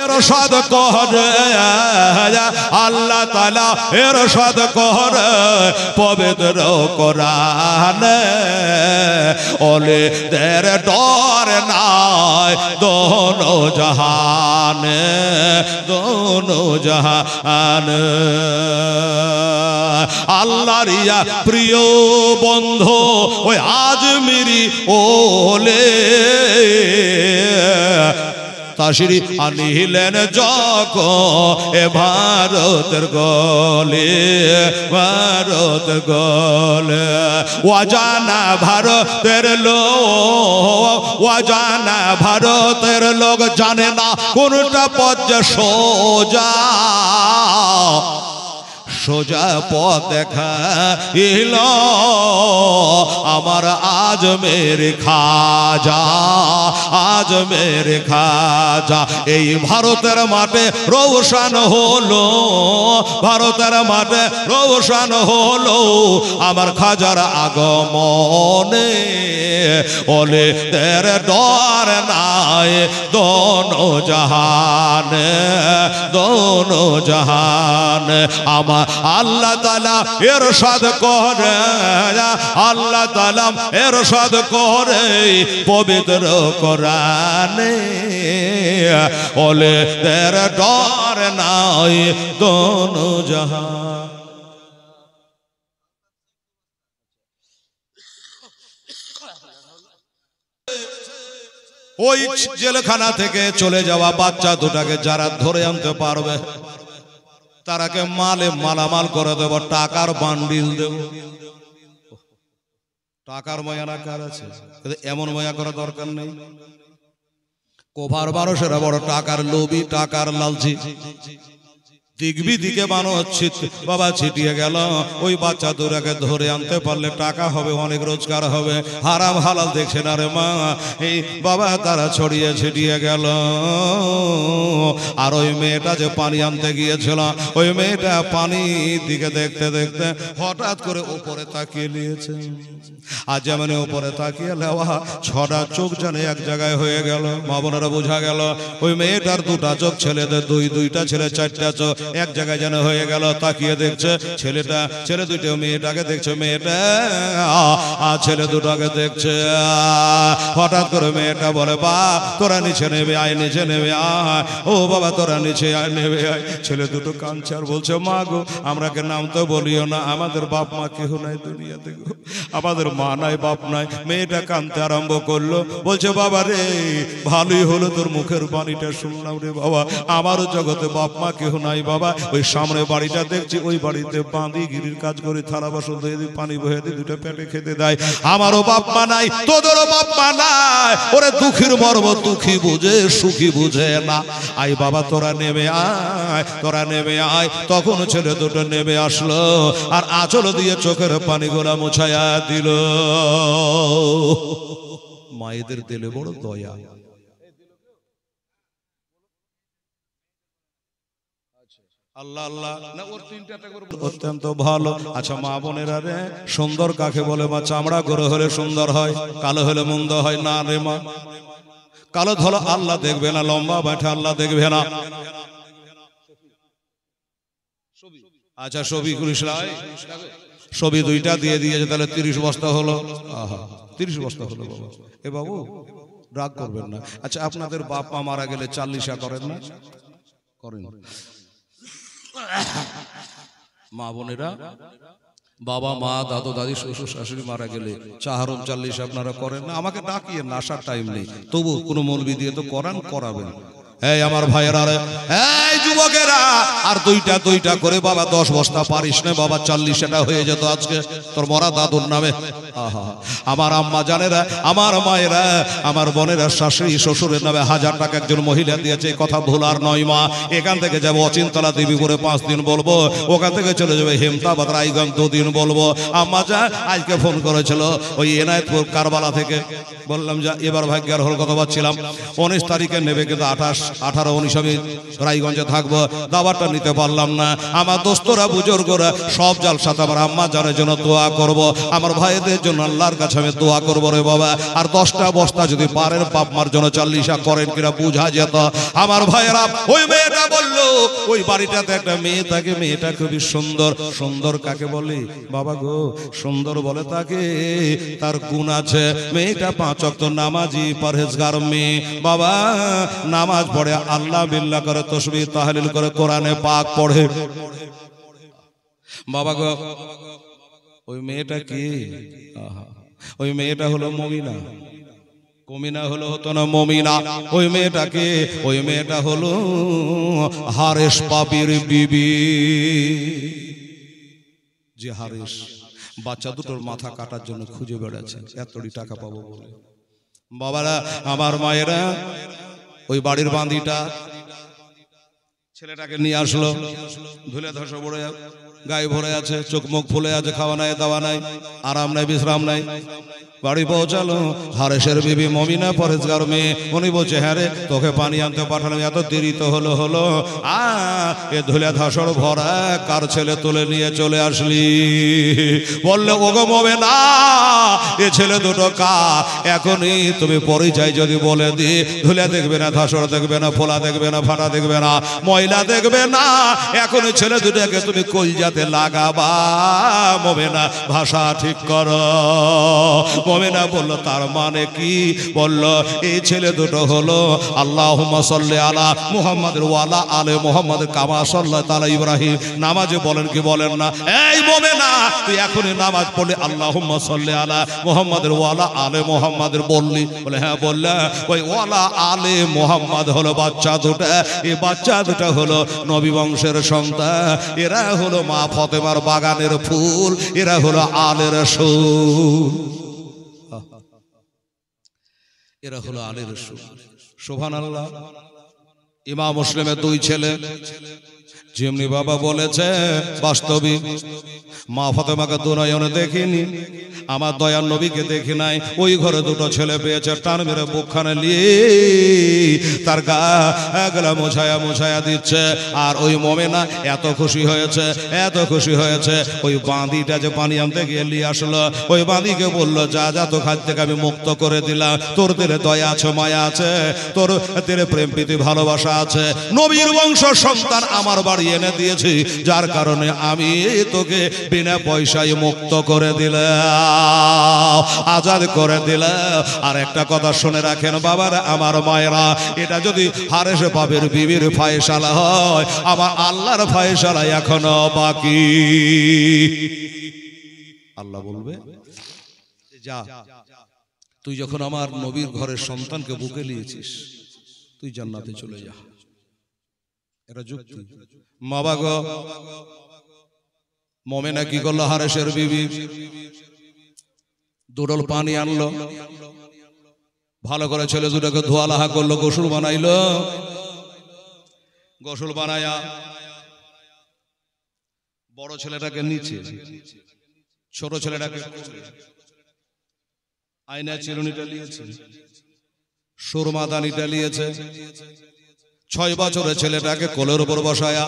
ইরশাদ করে আল্লাহ তাআলা ইরশাদ করে পবিত্র কোরআনে ওলে দের ডর নাই দোনো জাহানে দোনো জাহানে আল্লাহর ইয়া প্রিয় বন্ধু ওই আজমিরি ওলে তাশরি আনিলেন যখন এ ভারতের গলে ভারত গলে ওয়াজানা ভারতের লোক ওয়াজানা ভারতের লোক জানে না কোনটা পথ সোজা সোজা পথ দেখাইল আমার আজমের খাজা আজমের খাজা এই ভারতের মাঠে রওশন হলো ভারতের মাঠে রওশন হলো আমার খাজার আগমনে ওলে তের ডর নাই দোনো জাহানে দোনো জাহানে আমার আল্লাহ তাআলা ইরশাদ করে আল্লাহ তাআলা ইরশাদ করে পবিত্র কোরআনে ওলে তের ডর নাই দোনো জাহান ওই জেলখানা থেকে চলে যাওয়া বাচ্চা দুটাকে যারা ধরে আনতে পারবে তারাকে মালে মালামাল করে দেব টাকার বান্ডিল দেব টাকার ময়ানা কার আছে এমন ময়া করা দরকার নেই কোভার মানুষেরা বড় টাকার লোভী টাকার লালচি দিগবি দিকে মানুষ বাবা ছিটিয়ে গেল ওই বাচ্চা দুটাকে ধরে আনতে পারলে টাকা হবে অনেক রোজগার হবে হারাম হালাল দেখছে না রে মা এই বাবা তারা ছড়িয়ে ছিটিয়ে গেল আর ওই মেয়েটা যে পানি আনতে গিয়েছিল ওই মেয়েটা পানি দিকে দেখতে দেখতে হঠাৎ করে উপরে তাকিয়ে নিয়েছে আর যেমন উপরে তাকিয়ে লেওয়া ছটা চোখ জানে এক জায়গায় হয়ে গেল মা বোনেরা বোঝা গেল ওই মেয়েটার দুটা চোখ ছেলেদের দুইটা ছেলে চারটা চোখ এক জায়গায় যেন হয়ে গেল তাকিয়ে দেখছে ছেলে দুটো মেয়েটাকে দেখছে মেয়েটা আর ছেলে দুটাকে দেখছে হঠাৎ করে মেয়েটা বলে বা তোরা নিচে নেবে আয় নিচে নেবে আয় ও বাবা তোরা নিচে আয় নেবে আয় ছেলে দুটো কাঁদছে আর বলছে মা গো আমরাকে নাম তো বলিও না আমাদের বাপ মা কেউ নাই দুনিয়াতে গো আমাদের মা নাই বাপ নাই মেয়েটা কাঁদতে আরম্ভ করলো বলছে বাবা রে ভালোই হলো তোর মুখের বাণীটা শুনলাম রে বাবা আমারও জগতে বাপ মা কেউ নাই বাবা ওই সামনে বাড়িটা দেখছি ওই বাড়িতে বাঁধি গিরির কাজ করে থালা বাসন ধুয়ে দিই পানি বহে দিই দুটো পেটে খেতে দেয় আমারও বাপ মা নাই তোদেরও বাপ মা নাই ওরে দুঃখীর মর্ম দুঃখী বুঝে সুখী বুঝে না আই বাবা তোরা নেমে আয় তখন ছেলে দুটো নেমে আসলো আর আঁচল দিয়ে চোখের পানি গোলা মুছায়া দিল মায়েদের দিলে বড় দয়া আল্লাহ আল্লাহ না ওর তিনটা করে অত্যন্ত ভালো আচ্ছা মা বোনেরা রে সুন্দর কাকে বলে মা চামড়া গরু হলে সুন্দর হয় কালো হলে মন্দ হয় না রে মা কালো ধলো আল্লাহ দেখবে না লম্বা বাঁটা আল্লাহ দেখবে না আচ্ছা ছবি দুইটা দিয়ে দিয়েছে তাহলে 30 বস্তা হলো 30 বস্তা হলো বাবা এ বাবু রাগ করবেন না আচ্ছা আপনাদের বাপ মা মারা গেলে 40 করেন না করেন মা বোনেরা বাবা মা দাদু দাদি শ্বশুর শাশুড়ি মারা গেলে চাহারম 40 আপনারা করেন না আমাকে ডাকিয়ে না আসার টাইম নেই তবু কোনো মৌলবি দিয়ে তো করাবেন এই আমার ভাইয়েরা রে এই যুবকেরা আর দুইটা করে বাবা 10 বস্তা পারিস না বাবা 40টা হয়ে যেত আজকে তোর মরা দাদুর নামে আমার আম্মা জানেরা আমার মায়েরা আমার বোনেরা শাশুড়ি শ্বশুরের নামে 1000 টাকা একজন মহিলা দিয়েছে কথা ভুল আর নয় মা এখান থেকে যাবো অচিন্তলা দেবীপুরে 5 দিন বলবো ওখান থেকে চলে যাবে হেমতাবাদ রায়গঞ্জ 2 দিন বলবো আম্মা যা আজকে ফোন করেছিল ওই এনায়েতপুর কারবালা থেকে বললাম যা এবার ভাগ্যের হল কথা বলছিলাম 19 তারিখে নেবে কিন্তু 18 19 আমি রায়গঞ্জে থাকবো থাকবো, দাওয়াতটা নিতে পারলাম না। আমার দোস্তরা বুজুর্গরা সব জালসাতে আমার আম্মা জানের জন্য দোয়া করব, আমার ভাইদের জন্য আল্লাহর কাছে আমি দোয়া করবো রে বাবা। আর 10টা বস্তা যদি পারেন বাপ মার জন্য 40 করেন কিনা বুঝা যেত। আমার ভাইয়েরা, ওই মেয়েটা বলল ওই বাড়িটাতে একটা মেয়ে থাকে, মেয়েটা খুবই সুন্দর। সুন্দর কাকে বলে বাবা গো? সুন্দর বলে তাকে তার গুণ আছে। মেয়েটা 5 ওয়াক্ত নামাজি পরহেজগার মেয়ে বাবা, নামাজ পড়ে, আল্লাহ বিল্লাহ করে, তাসবিহ তাহলিল করে, কোরআনে পাক পড়ে বাবা গো। ওই মেয়েটা কি? ওই মেয়েটা হলো মমিনা। কমিনা হতো না, মমিনা। ওই মেয়েটাকে, ওই মেয়েটা হলো হারেস পাপির বিবি। যে হারেস বাচ্চা দুটোর মাথা কাটার জন্য খুঁজে বেড়াচ্ছে, এতটি টাকা পাবো বলে। বাবারা, আমার মায়েরা, ওই বাড়ির বাঁধিটা ছেলেটাকে নিয়ে আসলো, ধুলে ধসে পড়ে গায়ে ভরে আছে, চোখ মুখ ফুলে আছে, খাওয়া নাই, দাওয়া নাই, আরাম নাই, বিশ্রাম নাই। বাড়ি পৌঁছালো, হারেসের বিবি মমিনা পরহেজগার মেয়ে। উনি বলছে, হ্যাঁ রে, তোকে পানি আনতে পাঠালাম, এত দেরি তো হলো। এ ধুলে ধাসর ভরা কার ছেলে তুলে নিয়ে চলে আসলি? বললে, ওগো মমিনা, এ ছেলে দুটো কার? এখনই তুমি পরিচয় যদি বলে দি, ধুলে দেখবে না, ধাসর দেখবে না, ফোলা দেখবে না, ফাটা দেখবে না, ময়লা দেখবে না। এখনই ছেলে দুটোকে তুমি কলজাতে লাগাবা। মমিনা ভাষা ঠিক করো। মমিনা বলল, তার মানে কি? বলল, এই ছেলে দুটো হলো আল্লাহুম্মা সাল্লি আলা মুহাম্মাদের ওয়ালা আলে মুহাম্মাদের কামা সাল্লাল্লাহু তাআলা ইব্রাহিম। নামাজে বলেন কি বলেন না? এই মমিনা, তুই এখনই নামাজ পড়লে আল্লাহুম্মা সাল্লি আলা মুহাম্মাদের ওয়ালা আলে মুহাম্মাদের বললি? বলে, হ্যাঁ বললাম। ওই ওয়ালা আলে মুহাম্মাদ হলো বাচ্চা দুটো। এই বাচ্চা দুটো হলো নবী বংশের সন্তান। এরা হলো মা ফাতেমার বাগানের ফুল, এরা হলো আলে রাসূল, এরা হলো আলে রাসূল। সুবহানাল্লাহ। ইমাম মুসলিমের 2 ছেলে, যেমনি বাবা বলেছে, বাস্তবিক মা ফাতেমাকে দুনয়নে দেখিনি, আমার দয়ার নবীকে দেখি নাই। ওই ঘরে 2টো ছেলে পেয়েছে, টান মেরে বুকখানে নিয়ে তার গা মোছায়া দিচ্ছে। আর ওই মমিনা এত খুশি হয়েছে, এত খুশি হয়েছে, ওই বাঁধিটা যে পানি আনতে গিয়ে নিয়ে আসলো, ওই বাঁধিকে বললো, যা যা, তো খাদ থেকে আমি মুক্ত করে দিলাম। তোর দিলে দয়া আছে, মায়া আছে, তোর দিলে প্রেম প্রীতি ভালোবাসা আছে। নবীর বংশ সন্তান আমার বাড়ি এনে দিয়েছি, যার কারণে আমি তোকে বিনা পয়সায় মুক্ত করে দিলাম, আজাদ করে দিলাম। আর একটা কথা শুনে রাখেন বাবারা, আমার মায়েরা, এটা যদি হারেস পাপের বিবির ফায়সালা হয়, আমার আল্লাহর ফায়সালা এখনো বাকি। আল্লাহ বলবে, যা, তুই যখন আমার নবীর ঘরের সন্তানকে বুকে নিয়েছিস, তুই জান্নাতে চলে যা। এটা যুক্তি। বাবা গো, মমিনা কি করলো? হারেসের বিবি 2 ডোল পানি আনলো, ভালো করে ছেলে দুটোকে ধোয়া লাহা করলো, গোসল বানাইলো। গোসল বানায়া বড় ছেলেটাকে নিচে, ছোট ছেলেটাকে আয়না চিরুনিটা নিয়েছে, সুরমাদানিটা নিয়েছে। 6 বছরের ছেলেটাকে কোলের উপর বসায়া,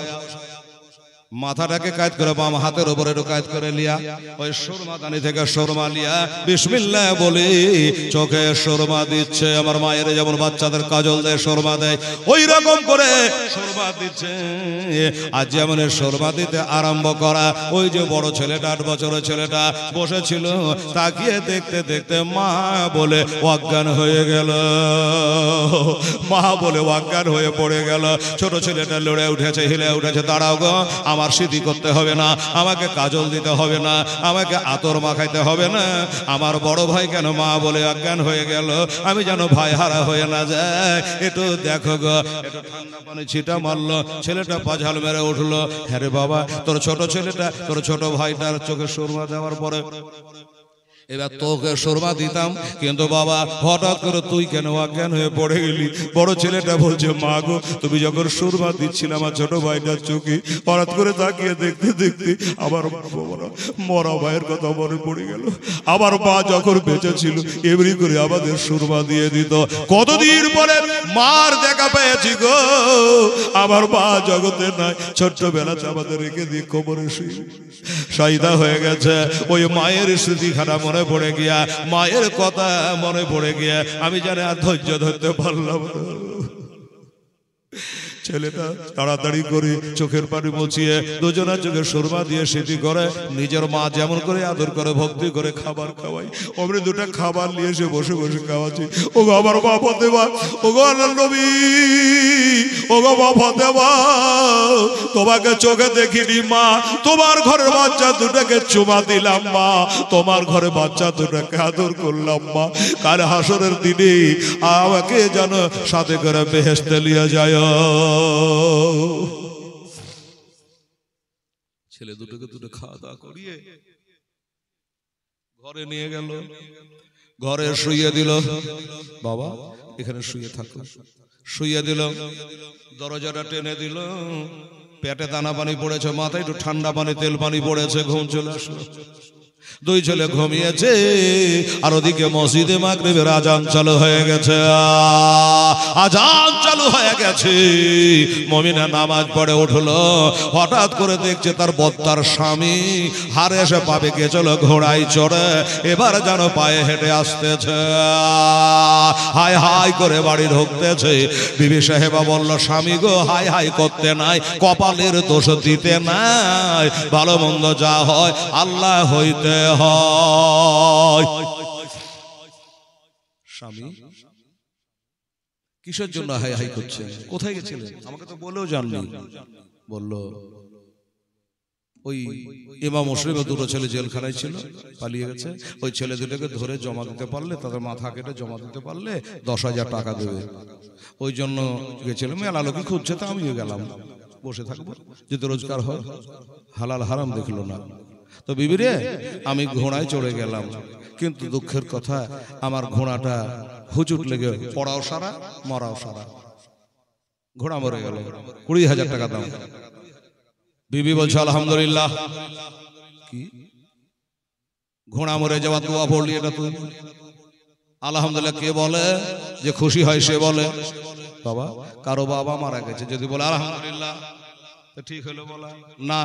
মাথাটাকে কায়দ করে বাম হাতের উপরে কায়দ করে লিয়া, ওই সুরমাদানি থেকে সুরমা লিয়া বিসমিল্লাহ বলে চোখে সুরমা দিচ্ছে। আমার মায়ের যেমন বাচ্চাদের কাজল দেয়, সুরমা দেয়, ওই রকম করে সুরমা দিচ্ছে। আর যেমন সুরমা দিতে আরম্ভ করা, ওই যে বড় ছেলেটা, 8 বছরের ছেলেটা বসেছিল, তাকিয়ে দেখতে দেখতে মা বলে অজ্ঞান হয়ে গেল, মা বলে অজ্ঞান হয়ে পড়ে গেল। ছোট ছেলেটা লড়ে উঠেছে, হিলে উঠেছে। দাঁড়াও গো, আমার সিদ্ধি করতে হবে না, আমাকে কাজল দিতে হবে না, আমাকে আতর মাখাইতে হবে না। আমার বড় ভাই কেন মা বলে অজ্ঞান হয়ে গেল, আমি যেন ভাই হারা হয়ে না যায়। একটু দেখো গো, একটু ঠান্ডা পানি ছিটা মারলো, ছেলেটা পাঝাল মেরে উঠলো। হ্যাঁ রে বাবা, তোর ছোট ছেলেটা, তোর ছোট ভাইটার চোখে সুরমা দেওয়ার পরে এবার তোকে সুরমা দিতাম, কিন্তু বাবা হঠাৎ করে তুই কেন অজ্ঞান হয়ে পড়ে গেলি। বড় ছেলেটা বলছে, মা গো তুমি যখন সুরমা দিচ্ছিলে আমার ছোট ভাইটার চোখে, হঠাৎ করে তাকিয়ে দেখতে দেখতে আমার মরা ভাইয়ের কথা মনে পড়ে গেল। আমার মা যখন বেঁচে ছিল এমনি করে আমাদের সুরমা দিয়ে দিত। কতদিন পরে মার দেখা পেয়েছি গো, আমার মা জগতে নাই, ছোট্টবেলাতে আমাদের রেখে দিয়ে কবরে সাইদা হয়ে গেছে। ওই মায়ের স্মৃতিখানা মনে পড়ে গিয়া, মায়ের কথা মনে পড়ে গিয়া আমি জানি আর ধৈর্য ধরতে পারলাম না। ছেলেটা তাড়াতাড়ি করে চোখের পানি মুছিয়ে দুজনের চোখে সুরমা দিয়ে স্মৃতি করে নিজের মা যেমন করে আদর করে ভক্তি করে খাবার খাওয়াই, অমনি দুটা খাবার নিয়ে এসে বসে বসে খাওয়াচ্ছি। ও গো আমার মা ফতেমা, ও গো আল্লাহর নবী, ও গো মা ফতেমা, তোমাকে চোখে দেখিনি মা, তোমার ঘরের বাচ্চা দুটাকে চুমা দিলাম মা, তোমার ঘরে বাচ্চা দুটাকে আদর করলাম মা, কাল হাসরের দিনে আমাকে যেন সাথে করে বেহেশতে নিয়ে যায়। ছেলে দুটোকে দুটো খাওয়া দাওয়া করিয়ে ঘরে নিয়ে গেল, ঘরে শুইয়ে দিল। বাবা এখানে শুয়ে থাকো, শুইয়ে দিল, দরজাটা টেনে দিল, পেটে দানা পানি পড়েছে, মাথায় একটু ঠান্ডা পানি তেল পানি পড়েছে, ঘুম চলে আসলো। দুই ছেলে ঘুমিয়েছে, আর ওদিকে মসজিদে মাগরিবের আজান চালু হয়ে গেছে, আজান চালু হয়ে গেছে। মুমিনা নামাজ পড়ে উঠলো, হঠাৎ করে দেখছে তার বদ্দার স্বামী হারে এসে পাবে কে চলো ঘোড়ায় চড়ে, এবার যেন পায়ে হেঁটে আসতেছে, হাই হাই করে বাড়ি ঢুকতেছে। বিবি সাহেবা বলল, স্বামী গো হাই হাই করতে নাই, কপালের দোষ দিতে নাই, ভালো মন্দ যা হয় আল্লাহ হইতে হয়। স্বামী কিসের জন্য হাই হাই করছে, কোথায় গেছিলেন, আমাকে তো বলেও জাননি। বলল ওই ইমাম মুসলিমের দুটো ছেলে জেলখানায় ছিল, পালিয়ে গেছে, ওই ছেলে দুটোকে ধরে জমা দিতে পারলে, তাদের মাথা কেটে জমা দিতে পারলে 10,000 টাকা দেবে, ওই জন্য গেছিলাম। মেলা লোকে খুঁজছে, তা আমিও গেলাম, বসে থাকবো যদি রোজগার হয়, হালাল হারাম দেখলো না। তো বিবি রে আমি ঘোড়ায় চড়ে গেলাম, কিন্তু দুঃখের কথা আমার ঘোড়াটা হুজুট লেগে পড়াও সারা মরাও সারা, ঘোড়া মরে গেল, 20,000 টাকা দাম। বিবি বলছে আলহামদুলিল্লাহ। কি ঘোড়া মরে যাওয়া দোয়া পড়লি এটা তুই? আলহামদুলিল্লাহ কে বলে যে খুশি হয় সে বলে। বাবা কারো বাবা মারা গেছে, যদি বলে আলহামদুলিল্লাহ ঠিক হলো বলা না।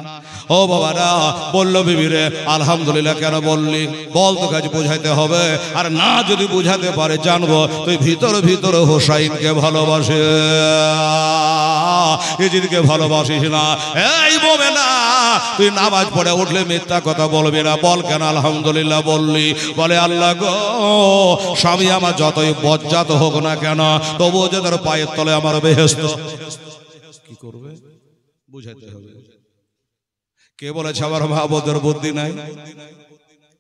ও বাবা না বললো বিবি রে আলহামদুলিল্লাহ কেন বললি, বল তো কাজ বোঝাইতে হবে, আর না যদি বুঝাতে পারে জানবো তুই ভিতরে ভিতরে হোসাইনকে ভালোবাসে, এজিদকে ভালোবাসিস না। এই বলে না তুই নামাজ পড়ে উঠলে মিথ্যা কথা বলবি না, বল কেন আলহামদুলিল্লাহ বললি? বলে আল্লাহ গো স্বামী আমার যতই বজ্জাত হোক না কেন, তবুও যে তার পায়ের তলে আমার বেহেশত। কি করবে বুঝাইতে হবে। কে বলেছে আমার মা বোধের বুদ্ধি নাই?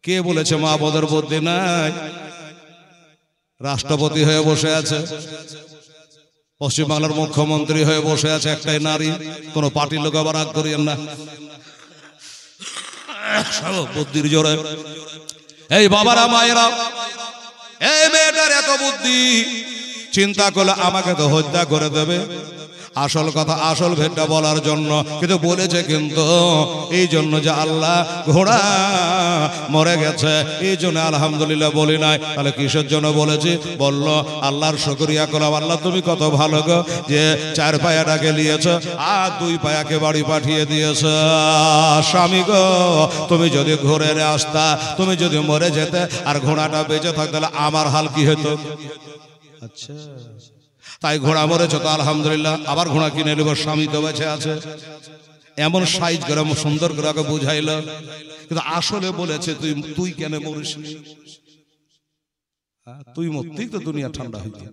কে বলেছে মা বোধের বুদ্ধি নাই? রাষ্ট্রপতি হয়ে বসে আছে, পশ্চিমবাংলার মুখ্যমন্ত্রী হয়ে বসে আছে একটাই নারী, কোন পার্টির লোক আবার রাগ করিয়েন না, বুদ্ধির জোরে। এই বাবারা মায়েরা, এই মেয়েটার এত বুদ্ধি, চিন্তা করলে আমাকে তো হত্যা করে দেবে। আসল কথা আসল ভেদটা বলার জন্য, কিন্তু বলেছে কিন্তু এই জন্য যে আল্লাহ ঘোড়া মরে গেছে এই জন্য আলহামদুলিল্লাহ বলি নাই। তাহলে কিসের জন্য বলেছি? বলল আল্লাহর শুকরিয়া করলাম, আল্লাহ তুমি কত ভালো গো যে 4 পায়াটাকে নিয়েছ আর 2 পায়াকে বাড়ি পাঠিয়ে দিয়েছ। স্বামী গো তুমি যদি ঘুরে আসতা, তুমি যদি মরে যেতে আর ঘোড়াটা বেঁচে থাকতে, তাহলে আমার হাল কি হতো? আচ্ছা তাই ঘোড়া মরেছ তো আলহামদুলিল্লাহ, আবার ঘোড়া কিনে নেব, স্বামী তো বেঁচে আছে। এমন সাইজ করে সুন্দর করে ওকে বুঝাইল, কিন্তু আসলে বলেছে তুই কেন মরিস? তুই মরতেই তো দুনিয়া ঠান্ডা হইতে।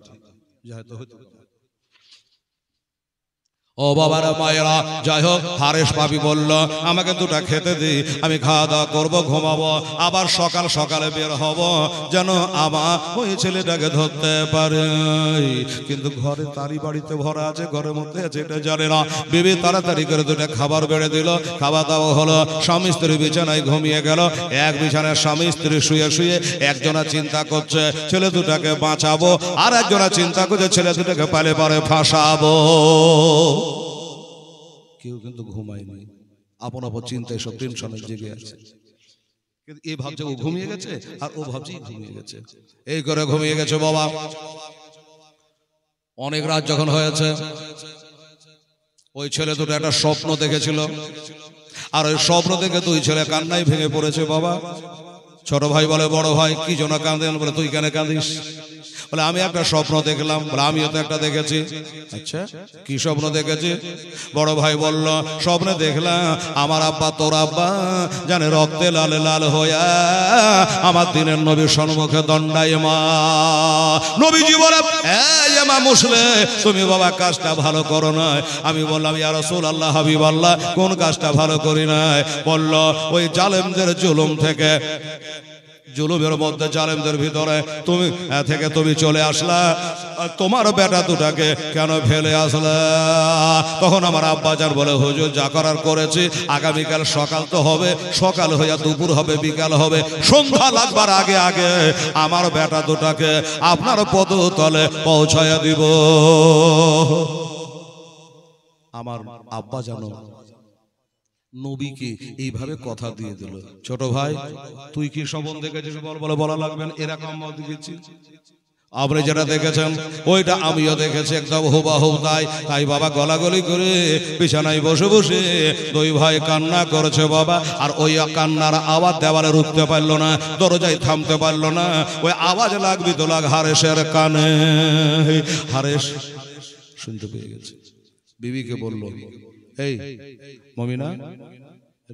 ও বাবার মায়েরা, যাই হোক, হারেস পাপি বলল আমাকে দুটা খেতে দি, আমি খাওয়া দাওয়া করবো, ঘুমাবো, আবার সকাল সকালে বের হব যেন আমার ওই ছেলেটাকে ধরতে পারে। কিন্তু ঘরে তারই বাড়িতে ভরা আছে, ঘরের মধ্যে আছে এটা জানে না। বিবি তাড়াতাড়ি করে দুটা খাবার বেড়ে দিল, খাওয়া দাওয়া হলো, স্বামী স্ত্রী বিছানায় ঘুমিয়ে গেল। এক বিছানায় স্বামী স্ত্রী শুয়ে শুয়ে একজনা চিন্তা করছে ছেলে দুটাকে বাঁচাবো, আর একজনা চিন্তা করছে ছেলে দুটাকে পালে পারে ফাঁসাবো। কেউ কিন্তু ঘুমায়নি, আপন আপন চিন্তায় সব টেনশনে জেগে আছে। কিন্তু এই ভাবছে ও ঘুমিয়ে গেছে, আর ও ভাবছে ঘুমিয়ে গেছে, এই করে ঘুমিয়ে গেছে। বাবা অনেক রাত যখন হয়েছে, ওই ছেলে দুটো একটা স্বপ্ন দেখেছিল, আর ওই স্বপ্ন দেখে দুই ছেলে কান্নায় ভেঙে পড়েছে। বাবা ছোট ভাই বলে বড় ভাই কি জন্য কাঁদেন? বলে তুই কেন কাঁদিস? বলে আমি একটা স্বপ্ন দেখলাম। বলে আমিও তো একটা দেখেছি। আচ্ছা কি স্বপ্ন দেখেছি? বড় ভাই বলল স্বপ্নে দেখলাম আমার আব্বা তোর আব্বা জানে রক্তে লাল লাল হইয়া আমার দিনের নবীর সম্মুখে দণ্ডায়মান। নবীজি বলে এই মা মুসলে তুমি বাবা কাজটা ভালো করো না। আমি বললাম ইয়া রাসূলুল্লাহ হাবিবাল্লাহ কোন কাজটা ভালো করি নাই? বলল ওই জালেমদের জুলুম থেকে, জুলুমের মধ্যে জালেমদের ভিতরে তুমি চলে আসলা, তোমার বেটা দুটাকে কেন ফেলে আসলা? তখন আমার আব্বাজান বলে হুজুর যা করার করেছি, আগামীকাল সকাল তো হবে, সকাল হইয়া দুপুর হবে, বিকাল হবে, সন্ধ্যা লাগবার আগে আগে আমার বেটা দুটাকে আপনার পদতলে পৌঁছায়া দিব। আমার আব্বাজান নবীকে এইভাবে কথা দিয়ে দিল। ছোট ভাই তুই কি স্বপ্ন দেখেছিস? বলে বলা লাগবে না, এরকম দেখেছি। আপনি যেটা দেখেছেন ওইটা আমিও দেখেছি, একদম হুবাহুব তাই। তাই বাবা গলাগলি করে বিছানায় বসে বসে দুই ভাই কান্না করেছে বাবা। আর ওই কান্নার আওয়াজ দেওয়ালে রুখতে পারলো না, দরজায় থামতে পারলো না। ওই আওয়াজ লাগবি তো লাগ হারেসের কানে। হারেস শুনতে পেয়ে গেছে, বিবিকে বলল এই মমিনা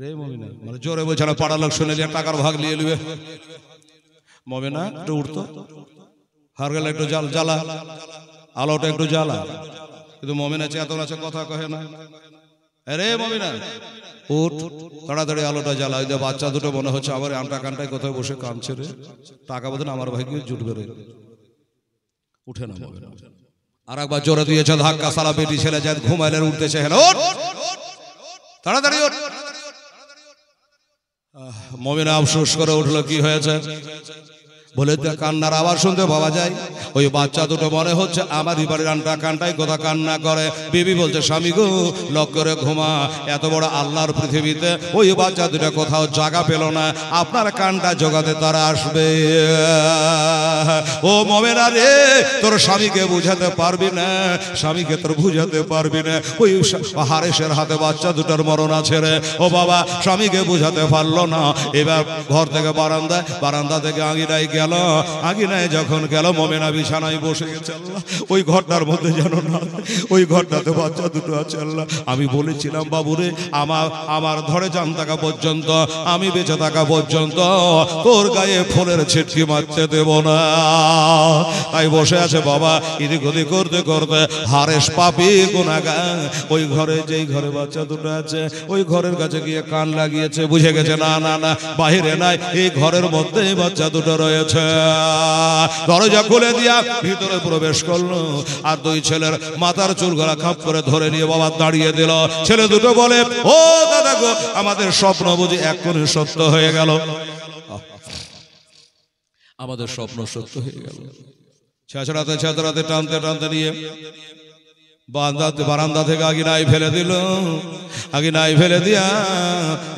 রে, মমিনা মানে জোরে বলছে না, পাড়ার লোক শুনে নিয়ে টাকার ভাগ নিয়ে নিবে। মমিনা একটু উঠতো, হার গেলে একটু জ্বালা, আলোটা একটু জ্বালা। কিন্তু মমিনা চেতন আছে, কথা কহে না। রে মমিনা উঠ, তাড়াতাড়ি আলোটা জ্বালা। ওই যে বাচ্চা দুটো মনে হচ্ছে আবার আনটা কানটায় কোথায় বসে কাঁদছে রে, টাকা বোধ আমার ভাইকে জুটবে রে। উঠে না মমিনা, আর একবার জোরে দিয়েছে ধাক্কা, সালা বেটি ছেলে যায় ঘুমাইলে উঠতেছে, হ্যালো তাড়াতাড়ি ওঠ। মমিনা আফসোস করে উঠলো, কি হয়েছে? বলে কান্নার আওয়াজ শুনতে পাওয়া যায়। ওই বাচ্চা দুটো মনে হচ্ছে আমারই বাড়ির আনটা কানটাই কোথা কান্না করে। বিবি বলছে স্বামী গো লক করে ঘুমা, এত বড় আল্লাহর পৃথিবীতে ওই বাচ্চা দুটো কোথাও জায়গা পেল না, আপনার কানটা জোগাতে তারা আসবে। ও মমেনা রে, তোর স্বামীকে বুঝাতে পারবি না, স্বামীকে তোর বুঝাতে পারবি না। ওই হারেসের হাতে বাচ্চা দুটোর মরণ আছে রে। ও বাবা স্বামীকে বুঝাতে পারলো না। এবার ঘর থেকে বারান্দা থেকে আঙিনায় গেল। আঙিনায় যখন গেল মমেনা বিছানায় বসে গেছে। আল্লাহ ওই ঘরটার মধ্যে যেন না, ওই ঘরটাতে বাচ্চা দুটো আছে। আল্লাহ আমি বলেছিলাম বাবুরে আমার ধরে জান থাকা পর্যন্ত, আমি বেঁচে থাকা পর্যন্ত তোর গায়ে ফুলের ছিটকি মারতে দেব না। তাই বসে আছে বাবা, এদিক ওদিক করতে করতে হারেস পাপি গুনাহগার ওই ঘরে, যেই ঘরে বাচ্চা দুটো আছে ওই ঘরের কাছে গিয়ে কান লাগিয়েছে। বুঝে গেছে না না না বাহিরে নাই, এই ঘরের মধ্যে বাচ্চা দুটো রয়েছে। দরজা খুলে দিয়া ভিতরে প্রবেশ করলো, আর দুই ছেলের মাথার চুল গলা খাপ করে ধরে নিয়ে বাবা দাঁড়িয়ে দিল। ছেলে দুটো বলে ও দাদা গো, আমাদের স্বপ্ন বুঝি এক্ষুনি সত্য হয়ে গেল, আমাদের স্বপ্ন সত্য হয়ে গেল। ছেঁচড়াতে টানতে টানতে নিয়ে বারান্দা থেকে আঙিনায় ফেলে দিল। আঙিনায় ফেলে দিয়া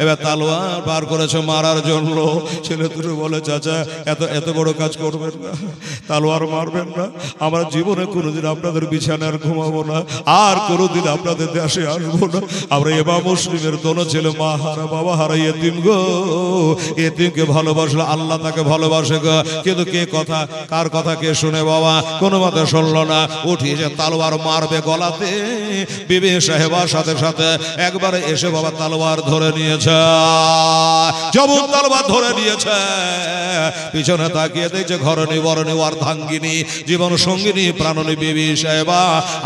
এবার তালোয়ার বার করেছে মারার জন্য। ছেলে দুটো বলে চাচা এত বড় কাজ করবেন না, তালোয়ার মারবেন না, আমরা জীবনে কোনোদিন আপনাদের বিছানায় ঘুমাবো না, আর কোনোদিন আপনাদের দেশে আসবো না। আমরা ইমাম মুসলিমের দোনো ছেলে মা হারা বাবা হারা এতিম গো, এতিমকে ভালোবাসলে আল্লাহ তাকে ভালোবাসে গো। কিন্তু কে কথা কার কথা কে শুনে বাবা, কোনো মতে শুনলো না। উঠিয়ে যে তালোয়ার মারবে, গলা বলাতে বিবি সাহেবার সাথে সাথে একবারে এসে বাবা তলোয়ার ধরে নিয়েছে। যেমন তলোয়ার ধরে নিয়েছে, পিছনে তাকিয়ে দেখছে ঘরণী বরণী অর্ধাঙ্গিনী জীবন সঙ্গিনী প্রাণনী বিবি সাহেবা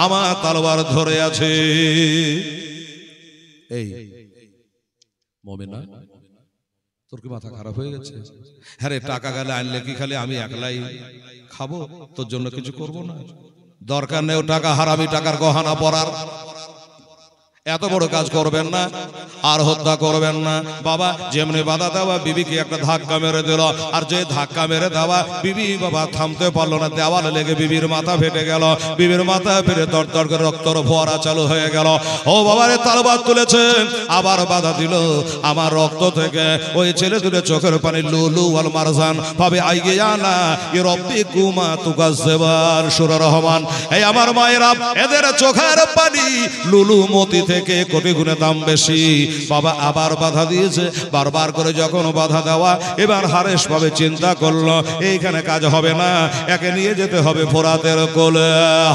আমার তলোয়ার ধরে আছে। এই মুমিনা, তোর কি মাথা খারাপ হয়ে গেছে? হ্যাঁ রে, টাকা গেলে আনলে কি খালি আমি একলাই খাবো? তোর জন্য কিছু করব না? দরকার নেই টাকা, হারামি টাকার গহনা পরার। এত বড় কাজ করবেন না, আর হত্যা করবেন না। বাবা যেমনি বাধা দেওয়া, বিবিকে একটা ধাক্কা মেরে দিল, আর যে ধাক্কা মেরে দেওয়া বিবি বাবা থামতে পারলো না, দেওয়ালে লেগে বিবির মাথা ফেটে গেল। বিবির মাথা ফেটে দর দর করে রক্তর ফোয়ারা চালু হয়ে গেল। ও বাবারে তলোয়ার তুলেছে, আবার বাধা দিল। আমার রক্ত থেকে ওই ছেলে দুটো চোখের পানি লুলু ওয়াল মারজান ভাবে আইগে আনা এ রব্বি কুমা তুকাজ্জেবান সুরা রহমান। এই আমার মায়েরা, এদের চোখের পানি লুলু মতি থেকে কোটি গুণে দাম বেশি। বাবা আবার বাধা দিয়েছে, বারবার করে যখন বাধা দেওয়া, এবার হারেস ভাবে চিন্তা করলো এইখানে কাজ হবে না, একে নিয়ে যেতে হবে ফোরাতের কোলে।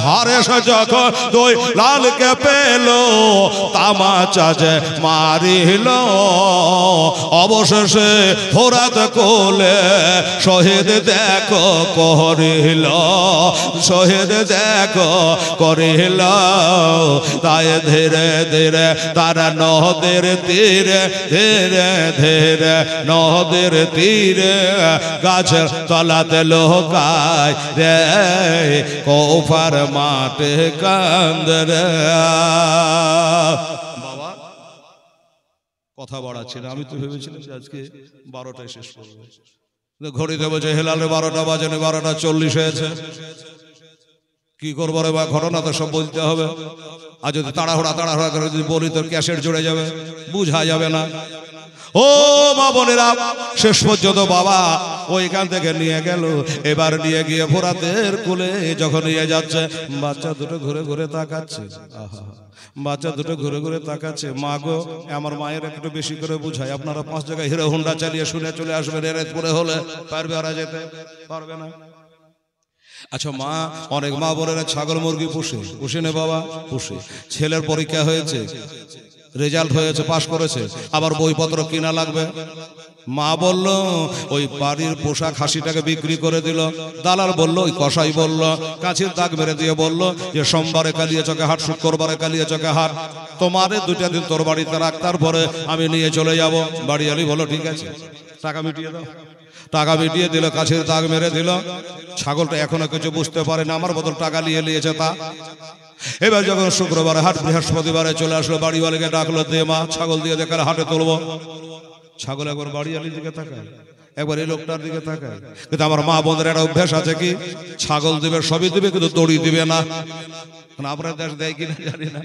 হারেস যখন দুই লালকে পেল, তামাচা যে মারিল, অবশেষে ফোরাত কোলে শহীদ দেখো করিল, শহীদ দেখো করিল। তাই ধীরে ধীরে তারা নদের তীরে, ধীরে ধীরে নদের তীরে গাছের তলাতে লোকায় রে, কোফার মাঠে কান্দে রে। বাবা কথা বাড়াচ্ছি না, আমি তো ভেবেছিলাম যে আজকে 12টায় শেষ করবো। ঘড়িতে বলছে হেলালে 12টা বাজেনি, 12টা 40 হয়েছে। কি করবো রে বা, ঘটনা তো সব বলতে হবে। আর যদি তাড়াহুড়া করে যদি বলি তোর ক্যাসেট জুড়ে যাবে, বুঝা যাবে না। ও মা বোনেরা, শেষ পর্যন্ত বাবা ওইখান থেকে নিয়ে গেল। এবার নিয়ে গিয়ে ফোরাতের কোলে যখন নিয়ে যাচ্ছে, বাচ্চা দুটো ঘুরে ঘুরে তাকাচ্ছে। আহা, বাচ্চা দুটো ঘুরে ঘুরে তাকাচ্ছে। মা গো, আমার মায়ের একটু বেশি করে বুঝায়। আপনারা 5 জায়গায় হিরো হোন্ডা চালিয়ে শুনে চলে আসবেন, এরপরে হলে পারবে, ওরা যেতে পারবে না। আচ্ছা মা, অনেক মা বোনেরা ছাগল মুরগি পুষে নে বাবা, পুষে। ছেলের পরীক্ষা হয়েছে, রেজাল্ট হয়েছে, পাশ করেছে, আবার বইপত্র কিনা লাগবে। মা বলল ওই বাড়ির পোষা খাসিটাকে বিক্রি করে দিল। দালাল বলল, ওই কসাই বলল, কাছের দাগ মেরে দিয়ে বলল যে সোমবারে কালিয়াচকে হাট, শুক্রবারে কালিয়াচকে হাট, তোমারে 2টা দিন তোর বাড়িতে রাখ, তারপরে আমি নিয়ে চলে যাব। বাড়িওয়ালি বলল ঠিক আছে, টাকা মিটিয়ে দাও। টাকা মিটিয়ে দিল, কাছের দাগ মেরে দিল। ছাগলটা এখনো কিছু বুঝতে পারে না, আমার বদল টাকা নিয়েছে তা। এবার যখন শুক্রবারে হাট, বৃহস্পতিবারে চলে আসলো, বাড়িওয়ালিকে ডাকলো, দে মা ছাগল দিয়ে দেখালে হাটে তুলবো। ছাগল একবার বাড়িওয়ালির দিকে তাকায়, একবার এই লোকটার দিকে তাকায়। কিন্তু আমার মা বোনদের একটা অভ্যাস আছে, কি ছাগল দিবে, সবই দিবে, কিন্তু দড়ি দিবে না। আপনার দেশ দেয় কিনা জানি না,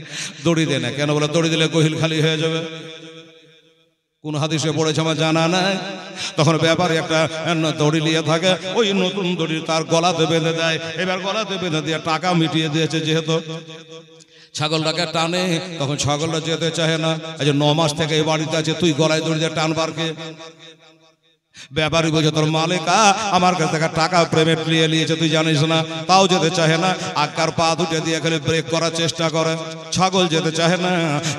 দড়ি দেয় না। কেন বলে, দড়ি দিলে কহিল খালি হয়ে যাবে। কোন হাদিসে পড়েছে আমার জানা নাই। তখন ব্যাপারে একটা দড়ি নিয়ে থাকে, ওই নতুন দড়ি তার গলাতে বেঁধে দেয়। এবার গলাতে বেঁধে দিয়ে টাকা মিটিয়ে দিয়েছে, যেহেতু ছাগলটাকে টানে, তখন ছাগলটা যেতে চায় না। 9 মাস থেকে এই বাড়িতে আছে, তুই গলায় দড়ি দিয়ে টানবারকে। ব্যাপারী বলছে, তোর মালিকা আমার কাছ থেকে টাকা পেমেন্ট নিয়ে নিয়েছে, তুই জানিস না, তাও যেতে চাহে না। আকার পা দুটো দিয়ে খালি ব্রেক করার চেষ্টা করে, ছাগল যেতে চাহে না।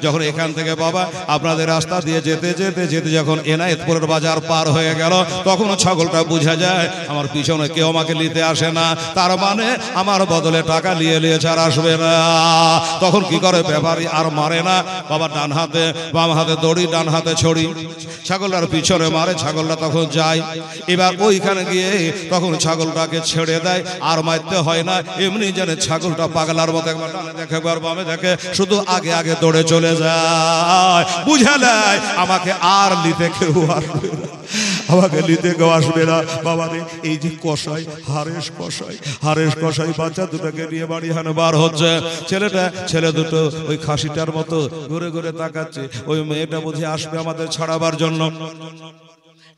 যখন এখান থেকে বাবা আপনাদের রাস্তা দিয়ে যেতে যেতে যেতে যখন এনায়েতপুরের বাজার পার হয়ে গেল, তখন ছাগলটা বুঝা যায় আমার পিছনে কেউ আমাকে নিতে আসে না, তার মানে আমার বদলে টাকা নিয়ে নিয়েছে, আর আসবে না। তখন কি করে ব্যাপারী, আর মারে না বাবা, ডান হাতে বাম হাতে দড়ি, ডান হাতে ছড়ি, ছাগলটার পিছনে মারে। ছাগলটা তখন যায়। এবার ওইখানে গিয়ে তখন ছাগলটাকে ছেড়ে দেয়, আর মারতে হয় না। এমনি জানে ছাগলটা পাগলার মতো একবার ডানে দেখে, একবার বামে দেখে, শুধু আগে আগে দৌড়ে চলে যায়। বুঝে নেয় আমাকে আর নিতে কেউ আসবে না, আমাকে নিতে কেউ আসবে না। বাবা রে, এই যে কসাই, হারেস কসাই বাচ্চা দুটোকে নিয়ে বাড়ি হানে বার হচ্ছে। ছেলে দুটো ওই খাসিটার মতো ঘুরে ঘুরে তাকাচ্ছে। ওই মেয়েটা বুঝে আসবে আমাদের ছাড়াবার জন্য।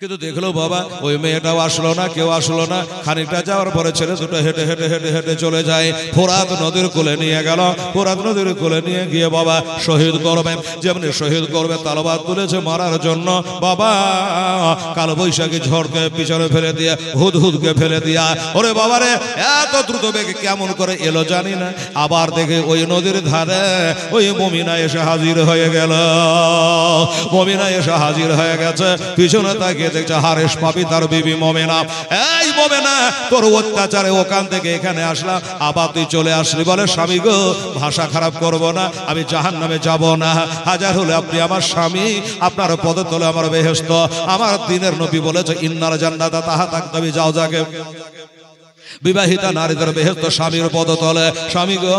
কিন্তু দেখলো বাবা ওই মেয়েটাও আসলো না, কেউ আসলো না। খানিকটা যাওয়ার পরে ছেলে দুটো হেঁটে হেঁটে হেঁটে হেঁটে চলে যায়, ফোরাত নদীর কোলে নিয়ে গেল। ফোরাত নদীর কোলে নিয়ে গিয়ে বাবা শহীদ করবে। যেমনি শহীদ করবে, তালবাদ তুলেছে মারার জন্য। বাবা কালো বৈশাখী ঝড়কে পিছনে ফেলে দিয়ে, হুদহুদকে ফেলে দিয়া, ওরে বাবারে এত দ্রুত বেগে কেমন করে এলো জানি না। আবার দেখে ওই নদীর ধারে ওই মুমিনা এসে হাজির হয়ে গেল। মুমিনা এসে হাজির হয়ে গেছে, পিছনে তাকিয়ে দেখছে হারেস পাপি তার বিবি মুমিনা। এই মুমিনা, তোর অত্যাচারে ওখান থেকে এখানে আসলাম, আবার তুই চলে আসলি বলে স্বামী গো ভাষা খারাপ করব না, আমি জাহান্নামে যাব না। হাজার হলে আপনি আমার স্বামী, আপনার পদতলে আমার বেহেশত। আমার দিনের নবী বলেছে ইন্নাল জান্নাতা তাহতা আকদামি জাওজাকে, বিবাহিতা নারীদের বেহেশত স্বামীর পদতলে। স্বামী গো,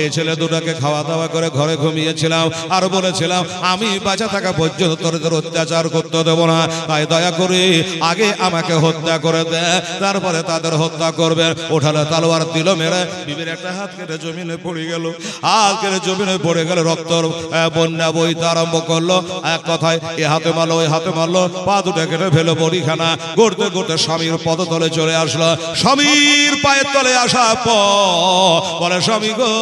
এই ছেলে দুটাকে খাওয়া দাওয়া করে ঘরে ঘুমিয়েছিলাম, আর বলেছিলাম আমি বাঁচা থাকা পর্যন্ত তোদের অত্যাচার করতে দেব না, তাই দয়া করে আগে আমাকে হত্যা করে দে, তারপরে তাদের হত্যা করবে। ওঠালে তালোয়ার দিল মেরে, বিবির একটা হাত কেটে জমিনে পড়ে গেল। হাত কেটে জমিনে পড়ে গেল, রক্তর বন্যা বইতে আরম্ভ করলো। এক কথায় এ হাতে মারলো, ওই হাতে মারলো, পা দুটো কেটে ফেলো বড়িখানা। গড়তে গড়তে স্বামীর পদতলে চলে আসলো। স্বামী পায়ের তলে আসা বলে স্বামী গো,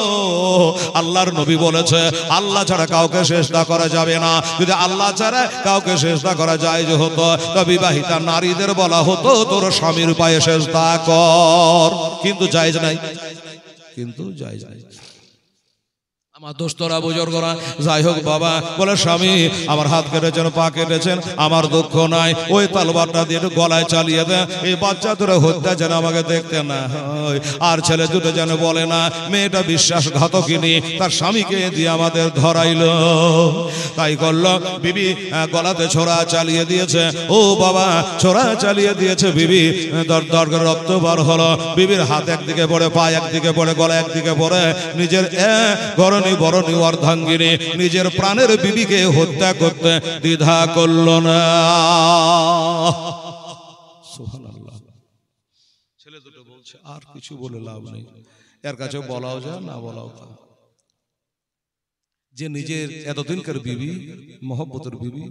আল্লাহর নবী বলেছে আল্লাহ ছাড়া কাউকে সেজদা করা যাবে না। যদি আল্লাহ ছাড়া কাউকে সেজদা করা যায় যে হতো, তো বিবাহিতা নারীদের বলা হতো তোর স্বামীর পায়ে সেজদা কর, কিন্তু জায়েজ নাই, কিন্তু জায়েজ নাই। আমার দোস্তরা বুজুর্গরা, যাই হোক বাবা বলে স্বামী আমার হাত কেটেছেন, পা কেটেছেন, আমার দুঃখ নাই, ওই তালবারটা দিয়ে গলায় চালিয়ে দেন, এই বাচ্চা তোরা হত্যা যেন আমাকে দেখতে না হয়, আর ছেলে দুটো যেন বলে না মেয়েটা বিশ্বাসঘাতকিনী, তার স্বামীকে দিয়ে আমাদের ধরাইল। তাই করলো, বিবি গলাতে ছোড়া চালিয়ে দিয়েছে। ও বাবা ছোড়া চালিয়ে দিয়েছে, বিবি দর করে রক্ত বার হলো। বিবির হাত একদিকে পড়ে, পা একদিকে পড়ে, গলা একদিকে পড়ে। নিজের গরনি বরণী অর্ধাঙ্গিনী নিজের প্রাণের বিবিকে হত্যা করতে দ্বিধা করল না। সুবহানাল্লাহ। ছেলে দুটো বলছে আর কিছু বলে লাভ নেই, এর কাছে বলাও যায় না বলাও যায়, যে নিজের এতদিনকার বিবি, মহব্বতের বিবি,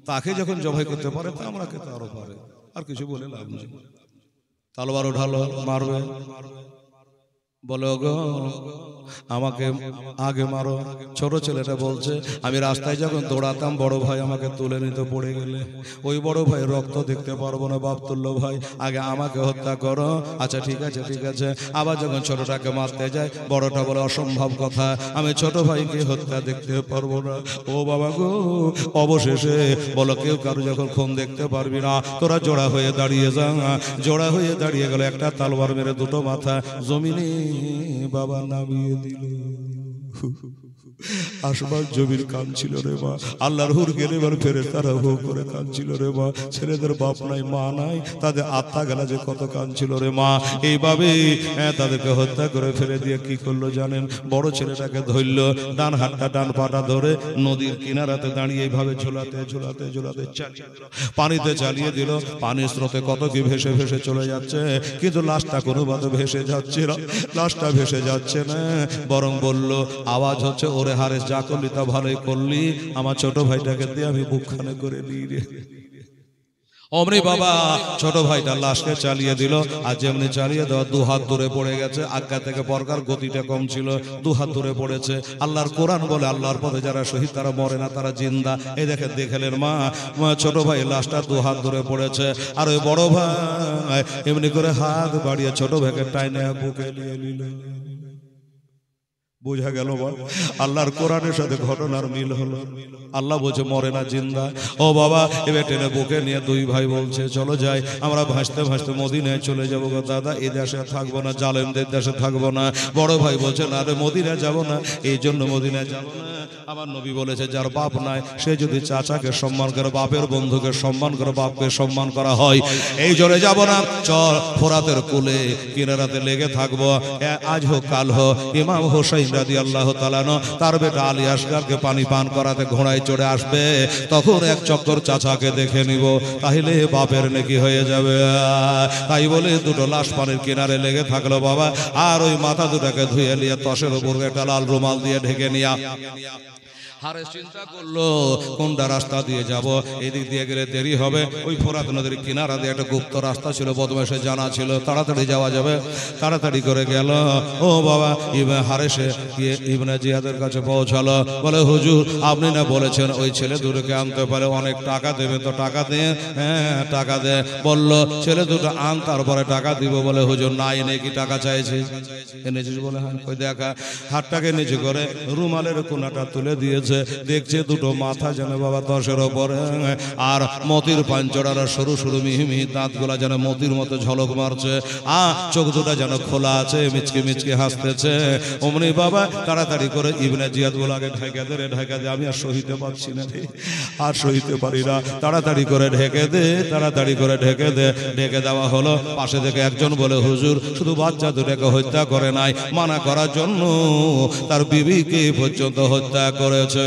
তাকে যখন জবাই করতে পারে তা আমরা খেতে আরো পারে, আর কিছু বলে লাভ নেই। তালবার উঠালো, মারবে, বলে ওগো আমাকে আগে মারো। ছোট ছেলেটা বলছে আমি রাস্তায় যখন দৌড়াতাম বড় ভাই আমাকে তুলে নিতে, পড়ে গেলে ওই বড় ভাই রক্ত দেখতে পারবো না, বাপ তুল্য ভাই, আগে আমাকে হত্যা করো। আচ্ছা ঠিক আছে ঠিক আছে। আবার যখন ছোটটাকে মারতে যায় বড়টা বলে অসম্ভব কথা, আমি ছোট ভাইকে হত্যা দেখতে পারবো না। ও বাবা গো, অবশেষে বলো কেউ কারো যখন খুন দেখতে পারবি না, তোরা জোড়া হয়ে দাঁড়িয়ে যা। জোড়া হয়ে দাঁড়িয়ে গেল, একটা তালবার মেরে দুটো মাথা জমিনে বাবা নামিয়ে দিল। আশপাশ জমির কান ছিল রে মা, আল্লাহর হুর গেলে এবার ফেরেশতারা হু করে কাঁদছিল রে মা। ছেলেদের বাপ নাই মা নাই, তাদের আত্মা গেলা যে কত কাঁদছিল রে মা। এইভাবে তাদেরকে হত্যা করে ফেলে দিয়ে কি করলো জানেন? বড় ছেলেটাকে ধরলো, ডান হাতটা ডান পাটা ধরে নদীর কিনারাতে দাঁড়িয়ে এইভাবে ঝোলাতে ঝোলাতে ঝোলাতে চালিয়ে দিল, পানিতে চালিয়ে দিল। পানির স্রোতে কত কি ভেসে ভেসে চলে যাচ্ছে, কিন্তু লাশটা কোনো মতে ভেসে যাচ্ছে না, লাশটা ভেসে যাচ্ছে না, বরং বলল আওয়াজ হচ্ছে ওরে হারেস যা করলি তা ভালোই করলি, আমার ছোট ভাইটাকে দিয়ে আমি বুকখানে করে নিই রে। অমনি বাবা ছোট ভাইটা লাশকে চালিয়ে দিল। আর যেমনি চালিয়ে দেওয়া দু হাত দূরে পড়ে গেছে, আজ্ঞা থেকে পরকার গতিটা কম ছিল, দু হাত দূরে পড়েছে। আল্লাহর কোরআন বলে আল্লাহর পথে যারা শহীদ তারা মরে না, তারা জিন্দা। এই দেখে দেখলেন মা ছোট ভাই লাশটা দু হাত দূরে পড়েছে, আর ওই বড় ভাই এমনি করে হাত বাড়িয়ে ছোট ভাইকে টাইনে বুকে নিয়ে নিল। বোঝা গেল আল্লাহর কোরআনের সাথে ঘটনার মিল হলো। আল্লাহ বলছে মরে না, জিন্দা। ও বাবা এবার টেনে বুকে নিয়ে দুই ভাই বলছে চলো যাই, আমরা ভাসতে ভাসতে মদিনায় চলে যাবো গো দাদা, এই দেশে থাকবো না, জালেমদের দেশে থাকবো না। বড় ভাই বলছে না রে মদিনায় যাবো না, এই জন্য মদিনায় যাবো না। আমার নবী বলেছে যার বাপ নাই সে যদি চাচাকে সম্মান করে, বাপের বন্ধুকে সম্মান করে, বাপকে সম্মান করা হয়, এই জন্য যাবো না। চল ফোরাতের কোলে কিনারাতে লেগে থাকবো, আজ হোক কাল হোক ইমাম হোসেন রাদিয়াল্লাহু তাআলা তার বেটা আলী আসগারকে পানি পান করাতে ঘোড়ায় চড়ে আসবে, তখন এক চক্কর চাচাকে দেখে নিব, তাহলে বাপের নেকি হয়ে যাবে। তাই বলে দুটো লাশ পানির কিনারে লেগে থাকলো বাবা। আর ওই মাথা দুটাকে ধুয়ে নিয়ে তসের উপর একটা লাল রুমাল দিয়ে ঢেকে নিয়া হারেস চিন্তা করলো কোনটা রাস্তা দিয়ে যাব, এদিক দিয়ে গেলে দেরি হবে। ওই ফোরাত নদীর কিনারা দিয়ে একটা গুপ্ত রাস্তা ছিল, বদমাশে জানা ছিল, তাড়াতাড়ি যাওয়া যাবে। তাড়াতাড়ি করে গেল। ও বাবা, হারেসে গিয়ে ইবনে জিয়াদের কাছে পৌঁছালো। বলে হুজুর, আপনি না বলেছেন ওই ছেলে দুটোকে আনতে পারে, অনেক টাকা দেবে, তো টাকা দিয়ে টাকা দে। বলল ছেলে দুটো আন, তারপরে টাকা দিব। বলে হুজুর না এনে কি টাকা চাইছে? এনেছিস? বলে হ্যাঁ। ওই দেখা হাতটাকে নিচু করে রুমালের কোনাটা তুলে দিয়েছে। দেখছে দুটো মাথা যেন বাবা তসের ওপরে, আর মতির পাঞ্চড়ার সরু সরু মিহি মিহি দাঁতগুলা যেন মতির মতো ঝলক মারছে, চোখ দুটা যেন খোলা আছে, মিচকে মিচকে হাসতেছে। অমনি বাবা তাড়াতাড়ি করে ইবনে জিয়াদ বলাকে ঢেকে দে রে, ঢেকে দে, আমি আর সহিতে পারছি না রে, আর সহিতে পারি না, তাড়াতাড়ি করে ঢেকে দে, তাড়াতাড়ি করে ঢেকে দে। ঢেকে দেওয়া হলো। পাশে থেকে একজন বলে হুজুর, শুধু বাচ্চা দুটাকে হত্যা করে নাই, মানা করার জন্য তার বিবিকে পর্যন্ত হত্যা করেছে,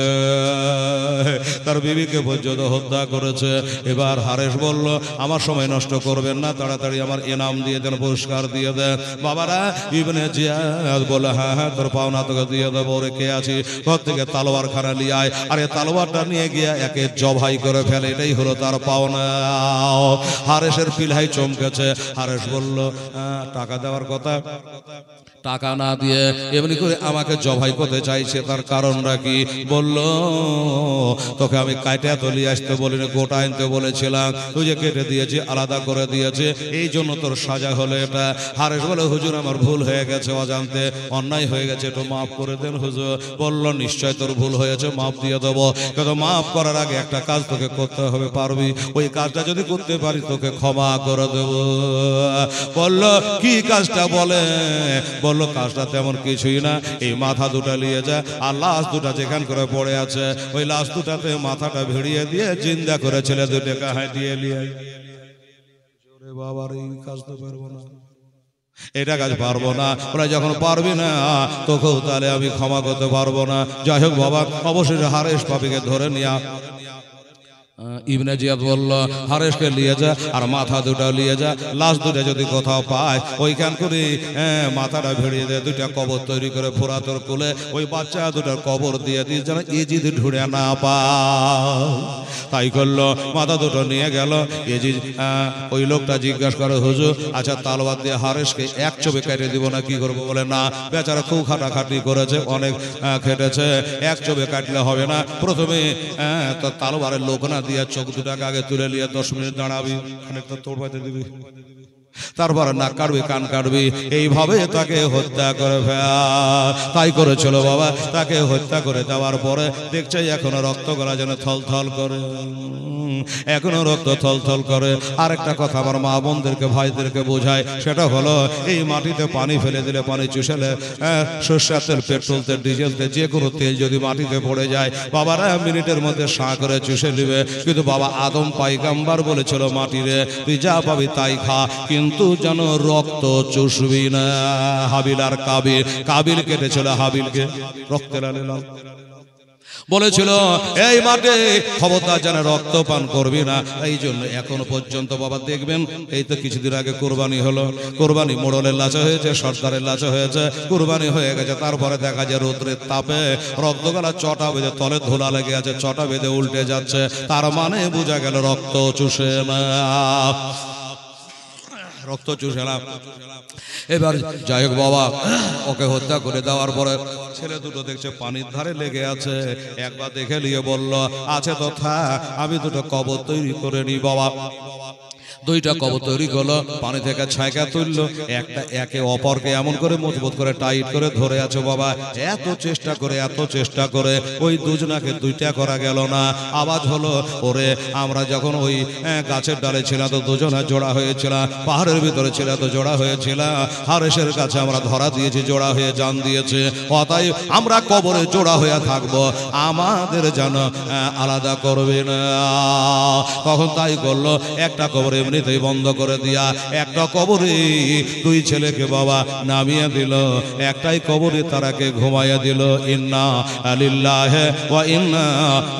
তার বিবিকে পর্যন্ত হত্যা করেছে। এবার হারেস বলল আমার সময় নষ্ট করবেন না, তাড়াতাড়ি আমার ইনাম দিয়ে দেন, পুরস্কার দিয়ে দেন। বাবারা ইবনে জিয়াদ বলে হ্যাঁ হ্যাঁ, তোর পাওনা তোকে দিয়ে দেবো। রেখে আছি, ঘর থেকে তালোয়ার খানা নিয়ে আয়। আর এই তালোয়ারটা নিয়ে গিয়ে একে জবাই করে ফেলে, এটাই হলো তার পাওনা। হারেসের পিলহাই চমকেছে। হারেস বলল টাকা দেওয়ার কথা, টাকা না দিয়ে এমনি করে আমাকে জবাই করতে চাইছে, তার কারণটা কি? বলল তোকে আমি কাইটা তলি আসতে বলিনি, গোটা আনতে বলেছিলাম, তুই যে কেটে দিয়েছি, আলাদা করে দিয়েছে, এই জন্য তোর সাজা হলো এটা। হারেস বলে হুজুর আমার ভুল হয়ে গেছে, অজান্তে অন্যায় হয়ে গেছে, একটু মাফ করে দেন হুজুর। বলল নিশ্চয় তোর ভুল হয়েছে, মাফ দিয়ে দেবো, কিন্তু মাফ করার আগে একটা কাজ তোকে করতে হবে, পারবি? ওই কাজটা যদি করতে পারি তোকে ক্ষমা করে দেব। বলল কি কাজটা? বলে বলল কাজটা তেমন কিছুই না, এই মাথা দুটা নিয়ে যা, আর লাশ দুটা যেখান করে পড়ে আছে ওই লাশ দুটাতে মাথাটা ভিড়িয়ে দিয়ে জিন্দা করে ছেলে দুটাকে হাঁটিয়ে নিয়ে। বাবার এই কাজ তো পারবো না, এটা কাজ পারবো না। ওরা যখন পারবি না তোকেও তাহলে আমি ক্ষমা করতে পারবো না। যাই হোক বাবা, অবশেষে হারেস পাপিকে ধরে নিয়ে ইবনে জিয়াদ বলল হারেসকে নিয়ে যা, আর মাথা দুটা নিয়ে যা, লাশ দুটা যদি কোথাও পায় ওইখান করে মাথাটা ভেড়িয়ে দেয়, দুইটা কবর তৈরি করে ফোরাতর কোলে ওই বাচ্চা দুটার কবর দিয়ে দিস, যেন ইজিদ ঢুড়ে না পায়। তাই করলো, মাথা দুটো নিয়ে গেল। ইজিদ ওই লোকটা জিজ্ঞাসা করে হুজুর আচ্ছা তালোয়ার দিয়ে হারেসকে এক চোবে কেটে দিব না কি করবো? বলে না, বেচারা খুব খাটাখাটি করেছে, অনেক খেটেছে, এক চোবে কাটলে হবে না, প্রথমে তো তালোয়ারের লোক না দিয়ে চোখ দুটাকে আগে তুলে নিয়ে 10 মিনিট দাঁড়াবি, খানিকটা তোর পাইতে দিবি, তারপরে নাক কাটবি, কান কাটবি, এইভাবে তাকে হত্যা করে ফেল। তাই করেছিল বাবা। তাকে হত্যা করে দেওয়ার পরে দেখছে এখনো রক্ত গলা যেন থলথল করে, এখনো রক্ত থলথল করে। আর একটা কথা আমার মা বোনদেরকে ভাইদেরকে বোঝায়, সেটা হলো এই মাটিতে পানি ফেলে দিলে, পানি চুষেলে, সর্ষের তেল, পেট্রোল তেল, ডিজেল তেল, যে কোনো তেল যদি মাটিতে পড়ে যায় বাবারা মিনিটের মধ্যে শাঁ করে চুষে নিবে। কিন্তু বাবা আদম পাইগাম্বার বলেছিল মাটিরে তুই যা পাবি তাই খা, কিন্তু যেন রক্ত চুষবি না। হাবিল আর কাবিল, কাবিল কেটেছিল হাবিলকে, রক্তের আলে লাল বলেছিল এই মাঠে খবরদার যেন রক্ত পান করবি না। এই জন্য এখনো পর্যন্ত বাবা দেখবেন, এই তো কিছুদিন আগে কোরবানি হলো, কোরবানি মোড়লের লাচা হয়েছে, সর্দারের লাচা হয়েছে, কোরবানি হয়ে গেছে, তারপরে দেখা যায় রোদ্রের তাপে রক্তগলা চটা বেঁধে তলে ধুলা লেগে আছে, চটা বেঁধে উল্টে যাচ্ছে, তার মানে বোঝা গেল রক্ত চুষে না, রক্ত চুষে না। এবার যাই হোক বাবা, ওকে হত্যা করে দেওয়ার পরে ছেলে দুটো দেখছে পানির ধারে লেগে আছে, একবার দেখে নিয়ে বলল আছে তো থাক, আমি দুটো কবর তৈরি করে নি। বাবা দুইটা কবর তৈরি করলো, পানি থেকে ছাইকা তুললো, একটা একে অপরকে এমন করে মজবুত করে টাইট করে ধরে আছে। বাবা এত চেষ্টা করে, এত চেষ্টা করে ওই দুজনাকে দুইটা করা গেল না। আওয়াজ হলো ওরে আমরা যখন ওই গাছের ডালে ছিলাম তো দুজনে জোড়া হয়েছিলাম, পাহাড়ের ভিতরে ছিল তো জোড়া হয়েছিলাম, হারেসের কাছে আমরা ধরা দিয়েছি, জোড়া হয়ে জান দিয়েছে, অতএব আমরা কবরে জোড়া হয়ে থাকবো, আমাদের যেন আলাদা করবে না। তখন তাই করলো, একটা কবরে এমনিতেই বন্ধ করে দিয়া একটা কবরে দুই ছেলেকে বাবা নামিয়ে দিল, একটাই কবরে তারাকে ঘুমাইয়া দিল। ইন্না লিল্লাহি ওয়া ইন্না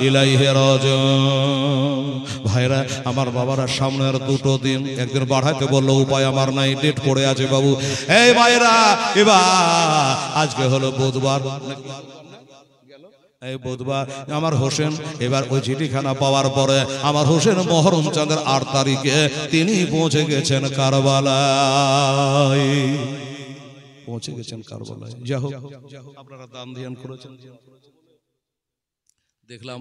ইলাইহি রাজিউন। ভাইরা আমার বাবারা সামনের দুটো দিন একদিন বাড়াইতে বললো, উপায় আমার নাই, ডেট পড়ে আছে বাবু। এই ভাইরা এবার আজকে হলো বুধবার, এই বুধবার আমার হোসেন এবার ওই চিঠিখানা পাওয়ার পরে আমার হোসেন মহরম চাঁদের 8 তারিখে তিনি পৌঁছে গেছেন কারবালায়, পৌঁছে গেছেন কারবালায়। যাই হোক আপনারা দান ধ্যান করেছেন, দেখলাম